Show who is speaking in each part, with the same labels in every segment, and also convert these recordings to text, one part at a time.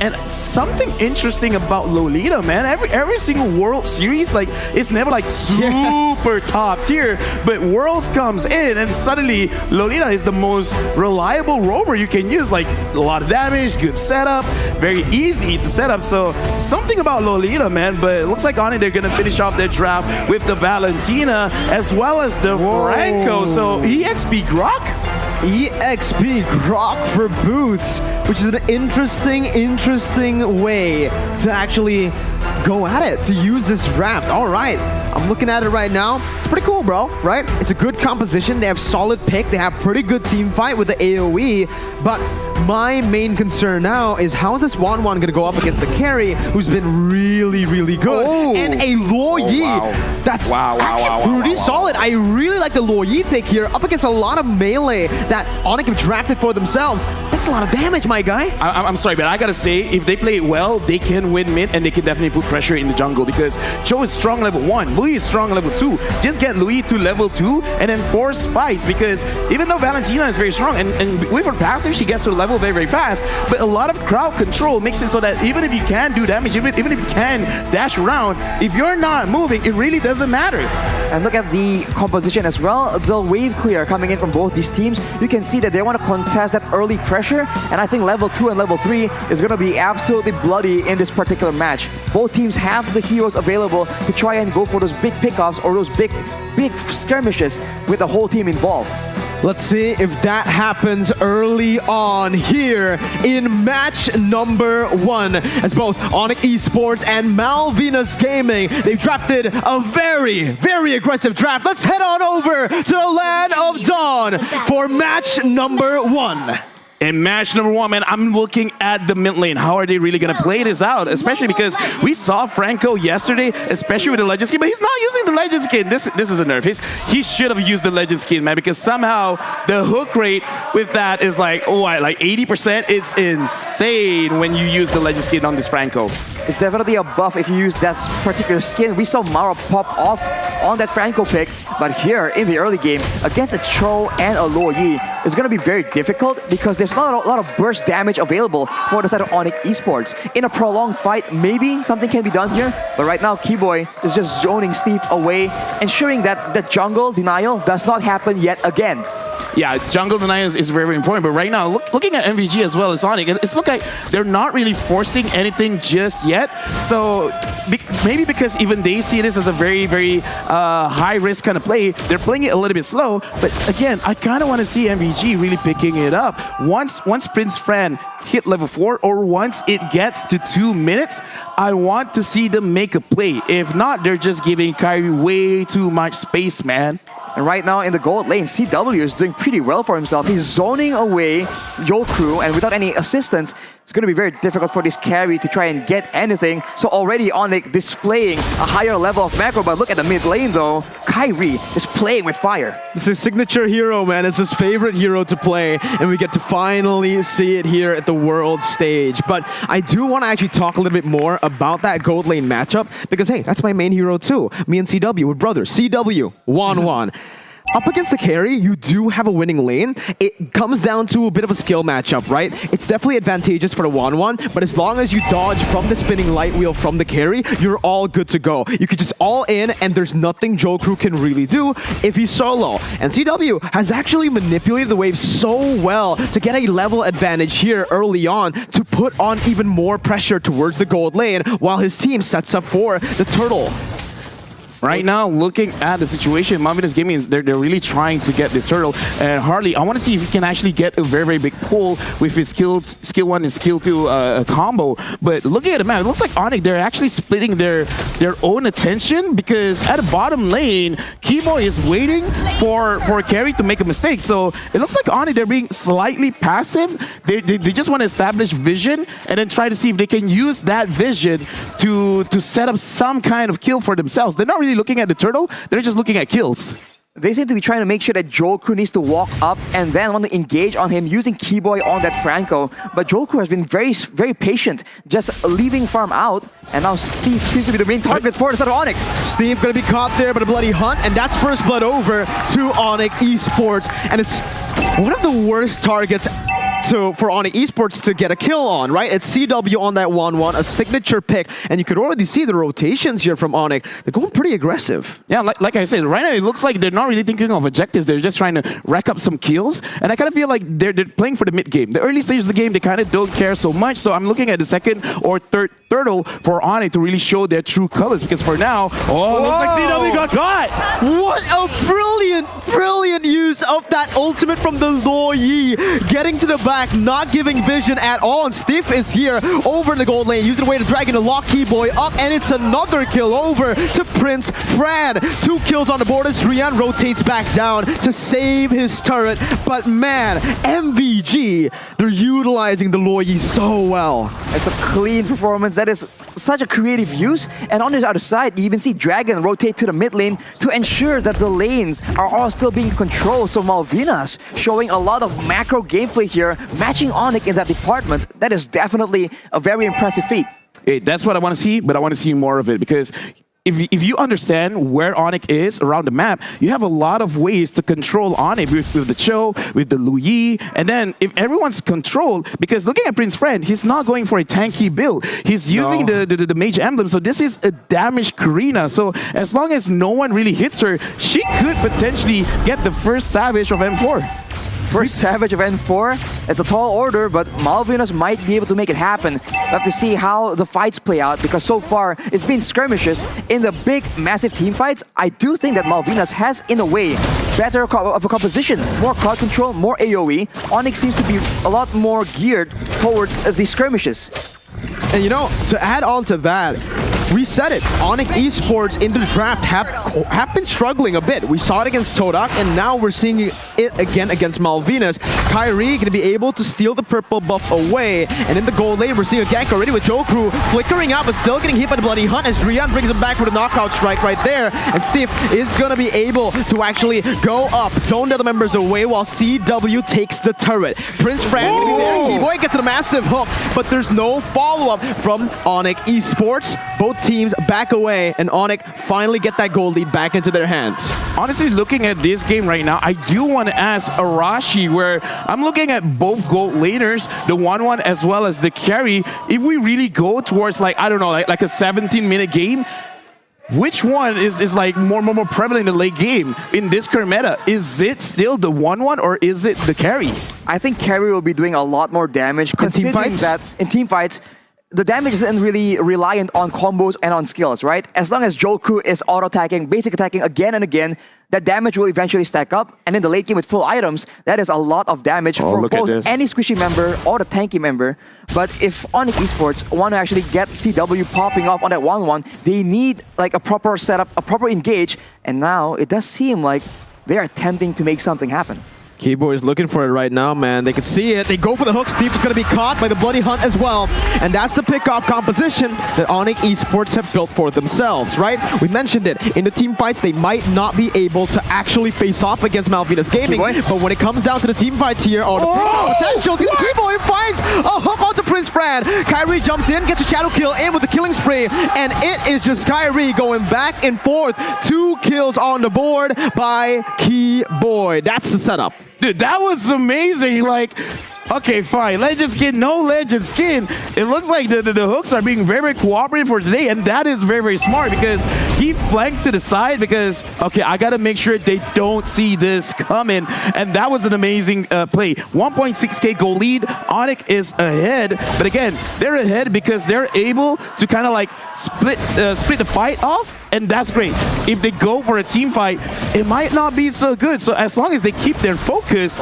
Speaker 1: And something interesting about Lolita, man, every single World Series, like, it's never like super top tier, but Worlds comes in and suddenly Lolita is the most reliable roamer you can use. Like, a lot of damage, good setup, very easy to set up. So something about Lolita, man, but it looks like Onic, they're gonna finish off their draft with the Valentina as well as the Franco. So EXP Grok?
Speaker 2: EXP Grok for Boots, which is an interesting way to actually go at it, to use this draft. All right, I'm looking at it right now. It's pretty cool, bro, right? It's a good composition. They have solid pick. They have pretty good team fight with the AoE, but my main concern now is how is this 1-1 going to go up against the carry, who's been really good, and a Luo Yi. That's actually pretty solid. I really like the Luo Yi pick here, up against a lot of melee that Onic have drafted for themselves. That's a lot of damage, my guy.
Speaker 1: I'm sorry, but I gotta say, if they play it well, they can win mid, and they can definitely put pressure in the jungle, because Cho is strong level 1, Louis is strong level 2. Just get Louis to level 2, and then force fights, because even though Valentina is very strong, and with her passive, she gets to level very fast, but a lot of crowd control makes it so that even if you can do damage, even if you can dash around, if you're not moving, it really doesn't matter.
Speaker 3: And look at the composition as well. The wave clear coming in from both these teams. You can see that they want to contest that early pressure, and I think level 2 and level 3 is going to be absolutely bloody in this particular match. Both teams have the heroes available to try and go for those big pickoffs or those big skirmishes with the whole team involved.
Speaker 2: Let's see if that happens early on here in match number 1. As both Onic Esports and Malvinas Gaming, they've drafted a very aggressive draft. Let's head on over to the Land of Dawn for match number 1.
Speaker 1: In match number 1, man, I'm looking at the mid lane. How are they really going to play this out? Especially because we saw Franco yesterday, especially with the Legend skin, but he's not using the Legend skin. This is a nerf. He should have used the Legend skin, man, because somehow the hook rate with that is like, like 80%. It's insane when you use the Legend skin on this Franco.
Speaker 3: It's definitely a buff if you use that particular skin. We saw Mara pop off on that Franco pick, but here in the early game, against a Cho and a Luo Yi, it's going to be very difficult because there's not a lot of burst damage available for the side of Onic Esports. In a prolonged fight, maybe something can be done here, but right now, Keyboy is just zoning Steve away, ensuring that the jungle denial does not happen yet again.
Speaker 1: Yeah, jungle denial is very important, but right now, looking at MVG as well as Onic, it's look like they're not really forcing anything just yet. So maybe because even they see this as a very high risk kind of play, they're playing it a little bit slow. But again, I kind of want to see MVG really picking it up. Once Prince Fran hit level 4, or once it gets to 2 minutes, I want to see them make a play. If not, they're just giving Kyrie way too much space, man.
Speaker 3: And right now in the gold lane, CW is doing pretty well for himself. He's zoning away Crew, and without any assistance, it's going to be very difficult for this carry to try and get anything. So already Onic displaying a higher level of macro, but look at the mid lane though. Kyrie is playing with fire.
Speaker 2: It's his signature hero, man. It's his favorite hero to play, and we get to finally see it here at the world stage. But I do want to actually talk a little bit more about that gold lane matchup, because hey, that's my main hero too. Me and CW, we're brothers. CW, 1-1. Up against the carry, you do have a winning lane. It comes down to a bit of a skill matchup, right? It's definitely advantageous for the 1-1, but as long as you dodge from the spinning light wheel from the carry, you're all good to go. You could just all in, and there's nothing Crew can really do if he's solo. And CW has actually manipulated the wave so well to get a level advantage here early on to put on even more pressure towards the gold lane while his team sets up for the turtle.
Speaker 1: Right now, looking at the situation, Malvinas Gaming, they're really trying to get this turtle. And Harley, I want to see if he can actually get a very big pull with his skill 1 and skill 2 combo. But looking at the map, it looks like Onic, they're actually splitting their own attention, because at the bottom lane, Keyboy is waiting for carry to make a mistake. So it looks like Onic, they're being slightly passive. They just want to establish vision and then try to see if they can use that vision to set up some kind of kill for themselves. They're not really looking at the turtle, they're just looking at kills.
Speaker 3: They seem to be trying to make sure that Crew needs to walk up and then want to engage on him using Keyboy on that Franco. But Crew has been very patient, just leaving farm out. And now Steve seems to be the main target for the side of Onic.
Speaker 2: Steve gonna be caught there by the bloody hunt, and that's first blood over to Onic Esports. And it's one of the worst targets for Onic Esports to get a kill on, right? It's CW on that 1-1, a signature pick, and you could already see the rotations here from Onic. They're going pretty aggressive.
Speaker 1: Yeah, like I said, right now it looks like they're not really thinking of objectives. They're just trying to rack up some kills, and I kind of feel like they're playing for the mid game. The early stages of the game, they kind of don't care so much, so I'm looking at the second or third turtle for Onic to really show their true colors, because for now, looks like CW got caught!
Speaker 2: What a brilliant use of that ultimate from the Luo Yi, getting to the back, not giving vision at all, and Stiff is here over in the gold lane, using the way to Dragon to lock Keyboy up, and it's another kill over to Prince Fran. 2 kills on the board as Rian rotates back down to save his turret, but man, MVG, they're utilizing the Luo Yi so well.
Speaker 3: It's a clean performance. That is such a creative use. And on the other side, you even see Dragon rotate to the mid lane to ensure that the lanes are all still being controlled. So Malvinas showing a lot of macro gameplay here, matching Onic in that department. That is definitely a very impressive feat.
Speaker 1: Hey, that's what I want to see, but I want to see more of it, because if you understand where Onic is around the map, you have a lot of ways to control Onic with the Cho, with the Lu Yi, and then if everyone's controlled, because looking at Prince Friend, he's not going for a tanky build. He's using the mage emblem, so this is a damaged Karina. So as long as no one really hits her, she could potentially get the first Savage of M4.
Speaker 3: First Savage of N4, it's a tall order, but Malvinas might be able to make it happen. We'll have to see how the fights play out, because so far it's been skirmishes. In the big, massive team fights, I do think that Malvinas has, in a way, better of a composition, more crowd control, more AoE. Onic seems to be a lot more geared towards the skirmishes.
Speaker 2: And you know, to add on to that, we said it, Onic Esports in the draft have been struggling a bit. We saw it against Todak, and now we're seeing it again against Malvinas. Kyrie going to be able to steal the purple buff away, and in the gold lane, we're seeing a gank already with Jokeru flickering out, but still getting hit by the Bloody Hunt as Rian brings him back for the knockout strike right there, and Steve is going to be able to actually go up, zone the other members away while CW takes the turret. Prince Fran going to be there, Keyboy gets a massive hook, but there's no follow-up from Onic Esports. Both teams back away, and Onic finally get that gold lead back into their hands.
Speaker 1: Honestly, looking at this game right now, I do want to ask Arashi, where I'm looking at both gold laners, the 1-1 as well as the carry. If we really go towards, like, I don't know, like a 17-minute game, which one is like more prevalent in the late game in this current meta? Is it still the 1-1 or is it the carry?
Speaker 3: I think carry will be doing a lot more damage, considering that in team fights, the damage isn't really reliant on combos and on skills, right? As long as Jokeru is auto-attacking, basic attacking again and again, that damage will eventually stack up. And in the late game with full items, that is a lot of damage for both any squishy member or the tanky member. But if Onic Esports want to actually get CW popping off on that 1-1, they need like a proper setup, a proper engage. And now it does seem like they're attempting to make something happen.
Speaker 2: Keyboy is looking for it right now, man. They can see it. They go for the hook. Steve is going to be caught by the Bloody Hunt as well. And that's the pick-off composition that Onic Esports have built for themselves, right? We mentioned it. In the team fights, they might not be able to actually face off against Malvinas Gaming. But when it comes down to the team fights here, or the pick-off potential, Keyboy finds a hook onto Prince Fran. Kyrie jumps in, gets a shadow kill in with the killing spree. And it is just Kyrie going back and forth. 2 kills on the board by Keyboy. That's the setup.
Speaker 1: Dude, that was amazing. Like, okay, fine. Legend skin, no legend skin. It looks like the hooks are being very cooperative for today, and that is very smart, because he flanked to the side because, okay, I got to make sure they don't see this coming, and that was an amazing play. 1.6k goal lead. Onic is ahead, but again, they're ahead because they're able to kind of like split the fight off. And that's great. If they go for a team fight, it might not be so good. So as long as they keep their focus,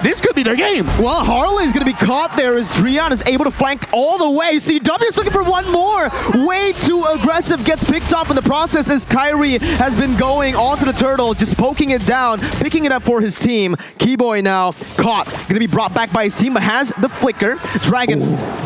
Speaker 1: this could be their game.
Speaker 2: Well, Harley's going to be caught there as Drian is able to flank all the way. CW is looking for one more. Way too aggressive. Gets picked off in the process as Kyrie has been going onto the turtle, just poking it down, picking it up for his team. Keyboy now caught. Going to be brought back by his team, but has the flicker. Dragon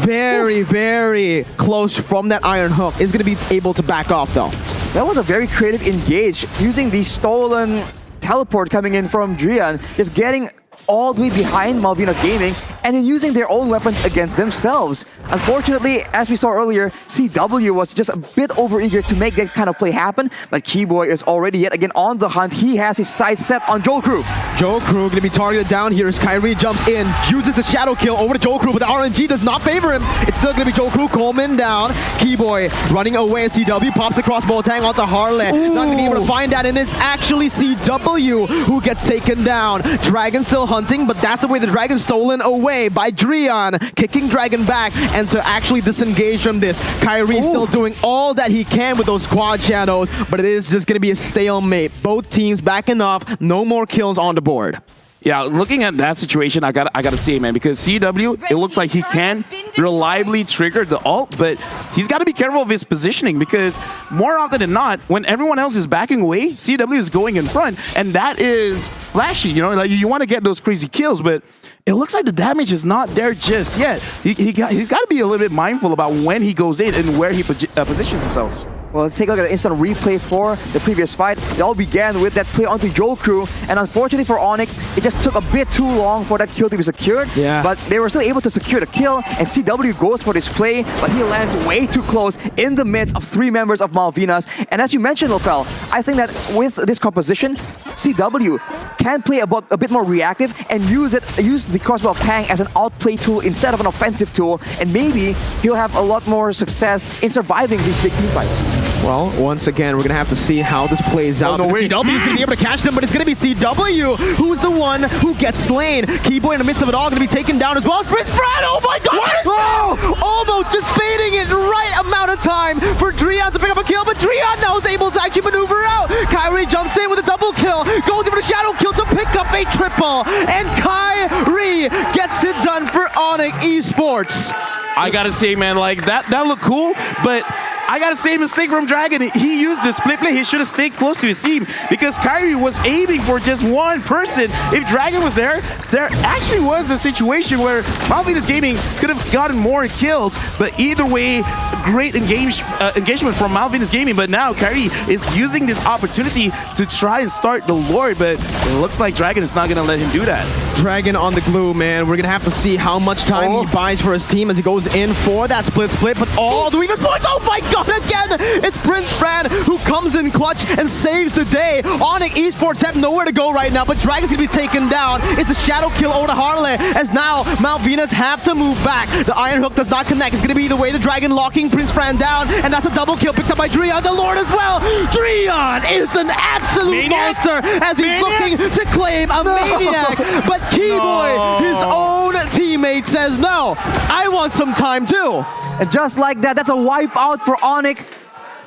Speaker 2: very close from that iron hook. Is going to be able to back off though.
Speaker 3: That was a very creative engage, using the stolen teleport coming in from Drian, just getting all the way behind Malvinas Gaming and in using their own weapons against themselves. Unfortunately, as we saw earlier, CW was just a bit overeager to make that kind of play happen, but Keyboy is already yet again on the hunt. He has his sights set on Joe Crew.
Speaker 2: Joe Crew going to be targeted down here as Kyrie jumps in, uses the shadow kill over to Joe Crew, but the RNG does not favor him. It's still going to be Joe Crew. Coleman down. Keyboy running away as CW pops the crossbow tang onto Harley. Not going to be able to find that, and it's actually CW who gets taken down. Dragon still hunting, but that's the way the Dragon's stolen away by Drian, kicking Dragon back, and to actually disengage from this. Kyrie still doing all that he can with those quad shadows, but it is just going to be a stalemate. Both teams backing off, no more kills on the board.
Speaker 1: Yeah, looking at that situation, I gotta say, man, because CW, it looks like he can reliably trigger the ult, but he's got to be careful of his positioning, because more often than not, when everyone else is backing away, CW is going in front, and that is flashy. You know, like you want to get those crazy kills, but it looks like the damage is not there just yet. He's got to be a little bit mindful about when he goes in and where he positions himself.
Speaker 3: Well, let's take a look at the instant replay for the previous fight. It all began with that play onto Joe Crew, and unfortunately for Onic, it just took a bit too long for that kill to be secured.
Speaker 2: Yeah.
Speaker 3: But they were still able to secure the kill, and CW goes for this play, but he lands way too close in the midst of 3 members of Malvinas. And as you mentioned, Lofel, I think that with this composition, CW can play a bit more reactive and use the crossbow of Tang as an outplay tool instead of an offensive tool, and maybe he'll have a lot more success in surviving these big team fights.
Speaker 2: Well, once again, we're going to have to see how this plays out. CW is going to be able to catch them, but it's going to be CW who's the one who gets slain. Keyboy in the midst of it all going to be taken down as well. Prince Fran, oh my god! Almost just fading it right amount of time for Drian to pick up a kill, but Drian now is able to actually maneuver out. Kyrie jumps in with a double kill, goes over the shadow kill to pick up a triple, and Kyrie gets it done for Onic Esports.
Speaker 1: I gotta say, man, like that looked cool, but I gotta say, mistake from Dragon. He used the split play. He should have stayed close to his team, because Kyrie was aiming for just one person. If Dragon was there actually was a situation where Malvinas Gaming could have gotten more kills, but either way, great engagement from Malvinas Gaming. But now Kyrie is using this opportunity to try and start the Lord, but it looks like Dragon is not gonna let him do that.
Speaker 2: Dragon on the glue, man. We're gonna have to see how much time he buys for his team as he goes in for that split, but all the way this points. Oh my god! Again, it's Prince Fran who comes in clutch and saves the day. Onic Esports have nowhere to go right now, but Dragon's gonna be taken down. It's a shadow kill over to Harley, as now Malvinas have to move back. The Iron Hook does not connect. It's gonna be the way the Dragon locking Prince Fran down, and that's a double kill picked up by Drian, the Lord as well. Drian is an absolute monster as he's looking to claim a maniac, but Keyboy, his own teammate, says no, I want some time too.
Speaker 3: And just like that, that's a wipe out for Onic.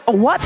Speaker 3: What?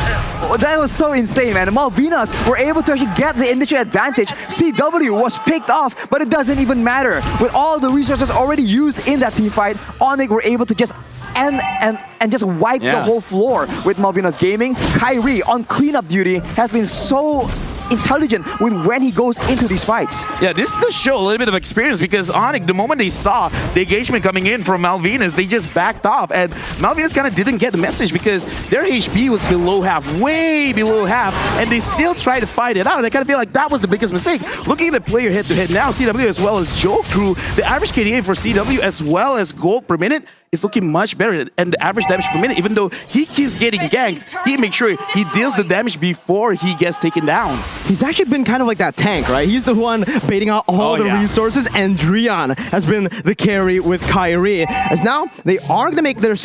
Speaker 3: That was so insane, man. The Malvinas were able to actually get the initial advantage. CW was picked off, but it doesn't even matter. With all the resources already used in that team fight, Onic were able to just and just wipe the whole floor with Malvinas Gaming. Kyrie on cleanup duty has been so intelligent with when he goes into these fights.
Speaker 1: Yeah, this does show a little bit of experience, because Onic, the moment they saw the engagement coming in from Malvinas, they just backed off, and Malvinas kind of didn't get the message because their HP was below half, way below half, and they still tried to fight it out. And I kind of feel like that was the biggest mistake. Looking at the player head-to-head now, CW as well as Joe Crew, the average KDA for CW as well as gold per minute is looking much better, and the average damage per minute, even though he keeps getting ganked, he makes sure he deals the damage before he gets taken down.
Speaker 2: He's actually been kind of like that tank, right? He's the one baiting out all the resources, and Drian has been the carry with Kyrie. As now, they are going to make their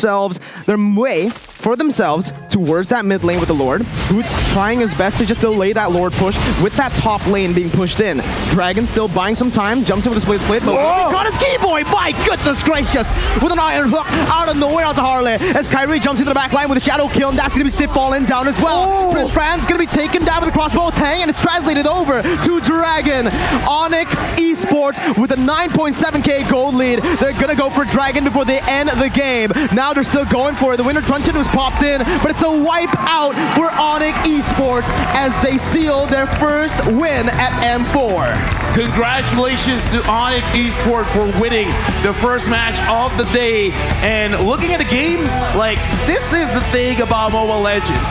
Speaker 2: way for themselves towards that mid lane with the Lord, who's trying his best to just delay that Lord push with that top lane being pushed in. Dragon still buying some time, jumps in with a split, but got his Keyboy! My goodness gracious! With an Iron Hook out of nowhere onto Harley, as Kyrie jumps into the back line with a shadow kill, and that's going to be Stiff falling down as well. Prince Fran's going to be taken down with a crossbow tang, and it's translated over to Dragon. Onic Esports with a 9.7k gold lead. They're going to go for Dragon before they end the game. Now they're still going for it. The winner truncheon was popped in, but it's a wipe out for Onic Esports as they seal their first win at M4.
Speaker 1: Congratulations to Onic Esports for winning the first match of the day. And looking at the game, like, this is the thing about Mobile Legends.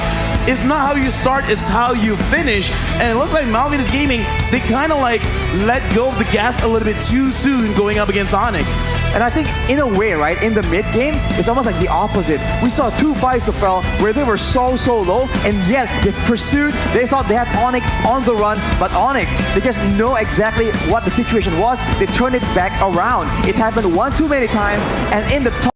Speaker 1: It's not how you start, it's how you finish. And it looks like Malvinas Gaming, they kind of like let go of the gas a little bit too soon going up against Onic.
Speaker 3: And I think in a way, right, in the mid game, it's almost like the opposite. We saw two fights of Fel where they were so low, and yet they pursued, they thought they had Onic on the run, but Onic, they just know exactly what the situation was. They turned it back around. It happened one too many times, and in the top